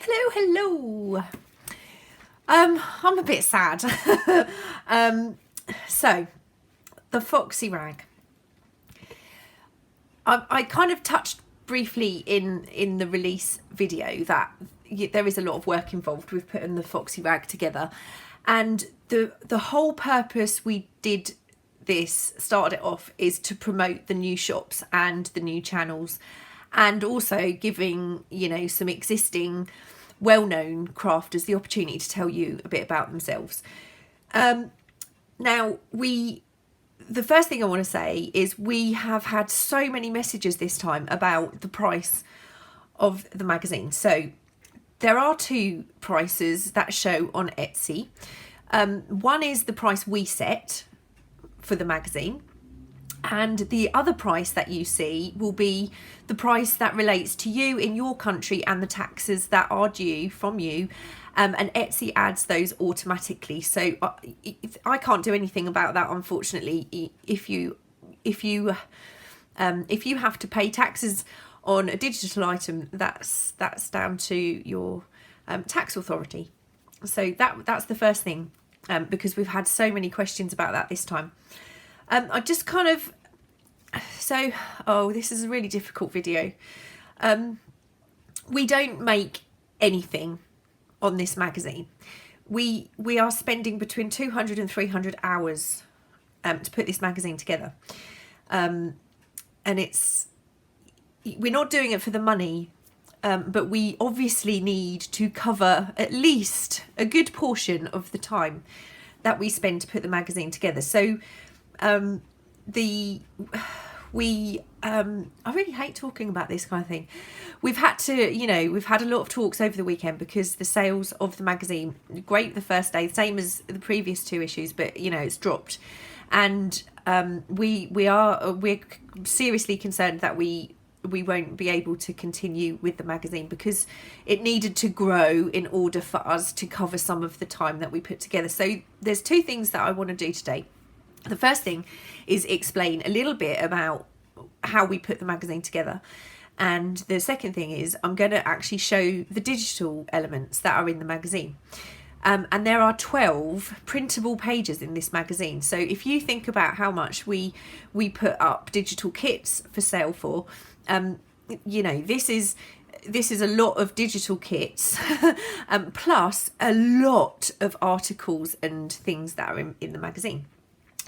Hello. I'm a bit sad. So the Foxy rag. I kind of touched briefly in the release video that there is a lot of work involved with putting the Foxy rag together, and the whole purpose we did this, started it off, is to promote the new shops and the new channels, and also giving some existing well-known crafters the opportunity to tell you a bit about themselves. Now, the first thing I want to say is we have had so many messages this time about the price of the magazine. So there are two prices that show on Etsy. One is the price we set for the magazine, and the other price that you see will be the price that relates to you in your country and the taxes that are due from you, and Etsy adds those automatically. So I can't do anything about that, unfortunately. If you have to pay taxes on a digital item, that's down to your tax authority. So that's the first thing, because we've had so many questions about that this time. I just kind of, this is a really difficult video. We don't make anything on this magazine. We are spending between 200 and 300 hours to put this magazine together. And we're not doing it for the money, but we obviously need to cover at least a good portion of the time that we spend to put the magazine together. So I really hate talking about this kind of thing. We've had a lot of talks over the weekend because the sales of the magazine, great the first day, same as the previous two issues, but it's dropped. And we're seriously concerned that we won't be able to continue with the magazine because it needed to grow in order for us to cover some of the time that we put together. So there's two things that I want to do today. The first thing is explain a little bit about how we put the magazine together. And the second thing is I'm going to actually show the digital elements that are in the magazine. And there are 12 printable pages in this magazine. So if you think about how much we put up digital kits for sale for, this is a lot of digital kits, plus a lot of articles and things that are in the magazine.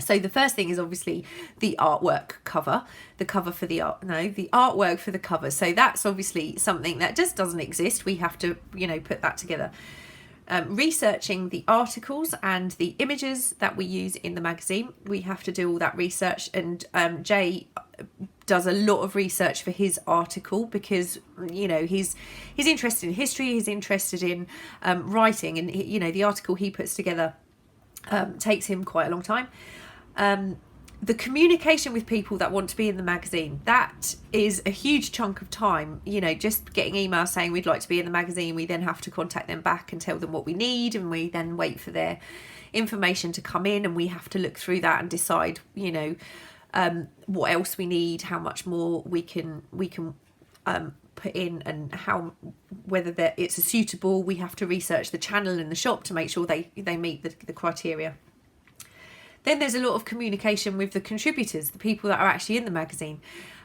So the first thing is obviously the artwork cover, the artwork for the cover. So that's obviously something that just doesn't exist. We have to, put that together. Researching the articles and the images that we use in the magazine. We have to do all that research, and Jay does a lot of research for his article because he's interested in history, he's interested in writing, and the article he puts together takes him quite a long time. The communication with people that want to be in the magazine, that is a huge chunk of time. Just getting emails saying we'd like to be in the magazine, we then have to contact them back and tell them what we need, and we then wait for their information to come in, and we have to look through that and decide what else we need, how much more we can put in, and whether it's suitable. We have to research the channel and the shop to make sure they meet the criteria. Then there's a lot of communication with the contributors, the people that are actually in the magazine.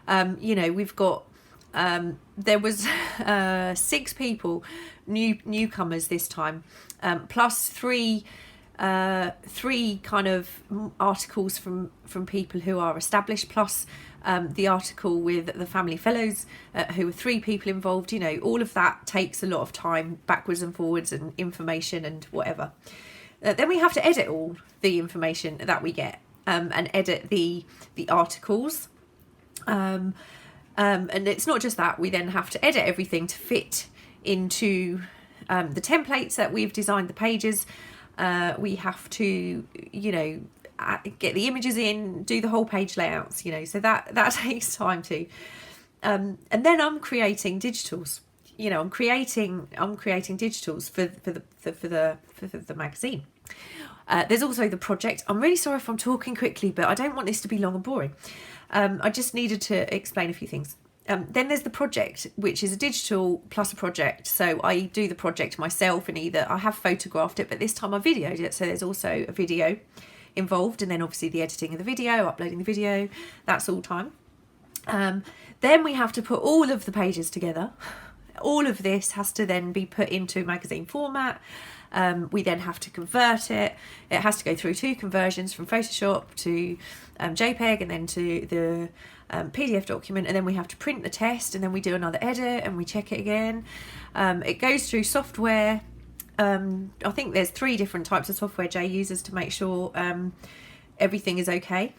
We've got there was 6 people, newcomers this time, plus three kind of articles from people who are established, plus the article with the family fellows, who are 3 people involved. All of that takes a lot of time, backwards and forwards, and information and whatever. Then we have to edit all the information that we get, and edit the articles. And it's not just that, we then have to edit everything to fit into the templates that we've designed the pages. We have to, get the images in, do the whole page layouts, so that takes time too. And then I'm creating digitals. I'm creating digitals for the magazine. There's also the project. I'm really sorry if I'm talking quickly, but I don't want this to be long and boring. I just needed to explain a few things. Then there's the project, which is a digital plus a project. So I do the project myself, and either I have photographed it, but this time I videoed it. So there's also a video involved, and then obviously the editing of the video, uploading the video, that's all time. Then we have to put all of the pages together. All of this has to then be put into magazine format. We then have to convert it. It has to go through 2 conversions, from Photoshop to JPEG, and then to the PDF document, and then we have to print the test, and then we do another edit and we check it again. It goes through software. I think there's 3 different types of software Jay uses to make sure everything is okay.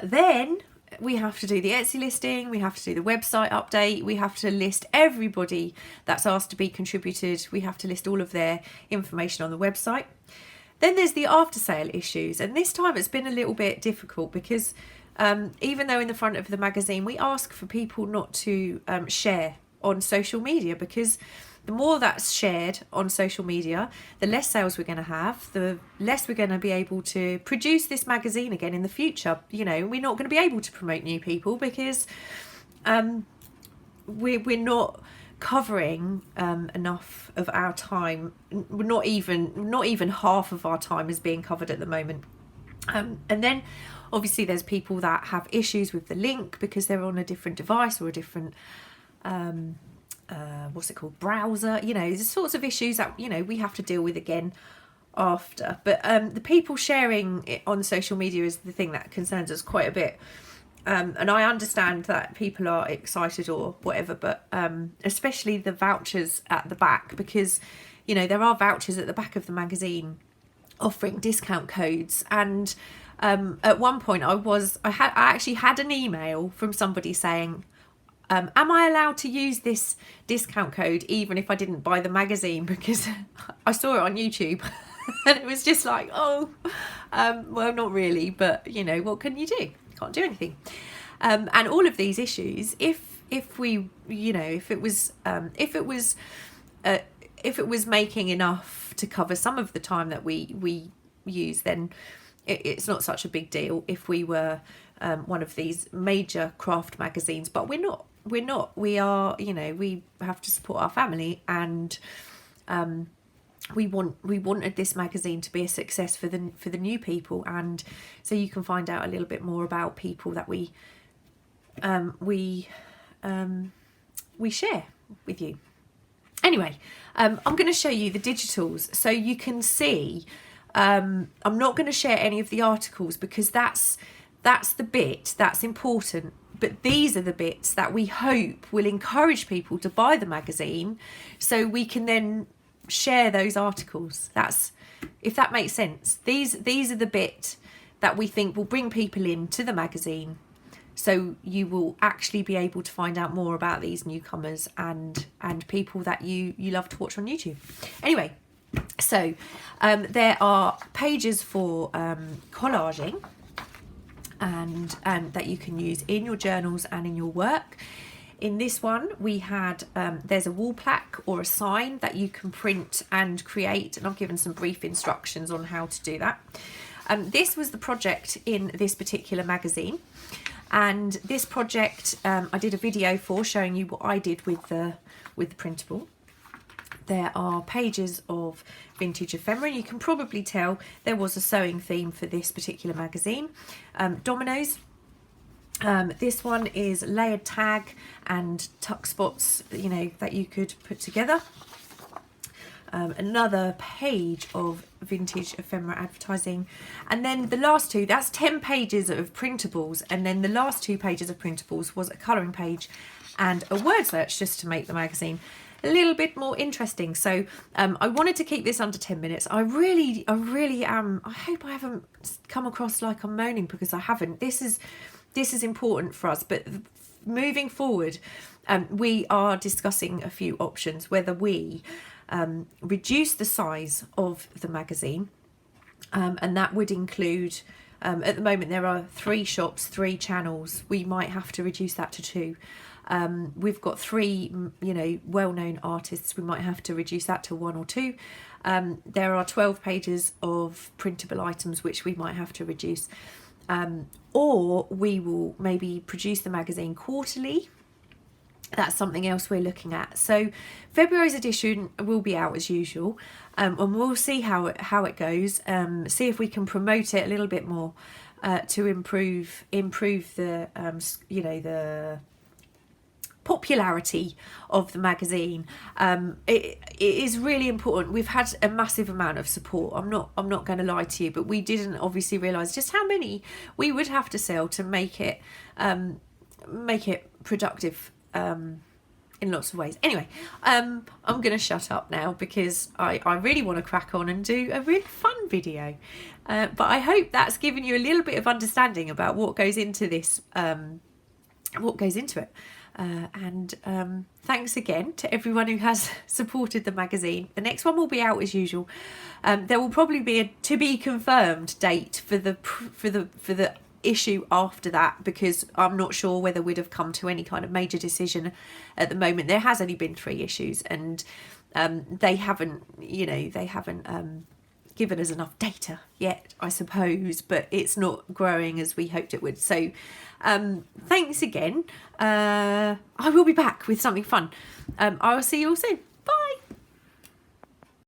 Then we have to do the Etsy listing, we have to do the website update, we have to list everybody that's asked to be contributed, we have to list all of their information on the website. Then there's the after sale issues, and this time it's been a little bit difficult because even though in the front of the magazine we ask for people not to share on social media, because the more that's shared on social media, the less sales we're going to have, the less we're going to be able to produce this magazine again in the future. You know, we're not going to be able to promote new people because we're not covering enough of our time. Not even half of our time is being covered at the moment. And then obviously there's people that have issues with the link because they're on a different device or a different browser. You know, there's sorts of issues that, you know, we have to deal with again after. But the people sharing it on social media is the thing that concerns us quite a bit. And I understand that people are excited or whatever, but especially the vouchers at the back, because, you know, there are vouchers at the back of the magazine offering discount codes. And at one point I actually had an email from somebody saying, am I allowed to use this discount code even if I didn't buy the magazine? Because I saw it on YouTube and it was just like, well, not really, but you know, what can you do? Can't do anything. And all of these issues, if we, you know, if it was making enough to cover some of the time that we use, then it's not such a big deal if we were one of these major craft magazines. But we're not. We are, you know, we have to support our family, and we wanted this magazine to be a success for the new people, and so you can find out a little bit more about people that we share with you. Anyway, I'm going to show you the digitals so you can see. I'm not going to share any of the articles because that's the bit that's important. But these are the bits that we hope will encourage people to buy the magazine, so we can then share those articles. That's, if that makes sense. These are the bit that we think will bring people into the magazine, so you will actually be able to find out more about these newcomers and people that you love to watch on YouTube. Anyway, so there are pages for collaging, and that you can use in your journals and in your work. In this one we had there's a wall plaque or a sign that you can print and create, and I've given some brief instructions on how to do that. This was the project in this particular magazine, and this project I did a video for, showing you what I did with the printable. There are pages of vintage ephemera. You can probably tell there was a sewing theme for this particular magazine. Dominoes. This one is layered tag and tuck spots, you know, that you could put together. Another page of vintage ephemera advertising, and then the last two, that's 10 pages of printables, and then the last 2 pages of printables was a colouring page and a word search, just to make the magazine a little bit more interesting. So I wanted to keep this under 10 minutes. I really am. I hope I haven't come across like I'm moaning, because I haven't. This is important for us, but moving forward, we are discussing a few options, whether we reduce the size of the magazine, and that would include, at the moment there are 3 shops, 3 channels. We might have to reduce that to 2. We've got 3, you know, well-known artists. We might have to reduce that to 1 or 2. There are 12 pages of printable items which we might have to reduce. or we will maybe produce the magazine quarterly. That's something else we're looking at. So February's edition will be out as usual, and we'll see how it goes. See if we can promote it a little bit more to improve the the popularity of the magazine. It is really important. We've had a massive amount of support. I'm not going to lie to you, but we didn't obviously realise just how many we would have to sell to make it productive in lots of ways. Anyway, I'm going to shut up now because I really want to crack on and do a really fun video. But I hope that's given you a little bit of understanding about what goes into this, what goes into it. And thanks again to everyone who has supported the magazine. The next one will be out as usual. There will probably be a to be confirmed date for the issue after that, because I'm not sure whether we'd have come to any kind of major decision at the moment. There has only been 3 issues, and they haven't given us enough data yet, I suppose, but it's not growing as we hoped it would. So thanks again. I will be back with something fun. I will see you all soon. Bye.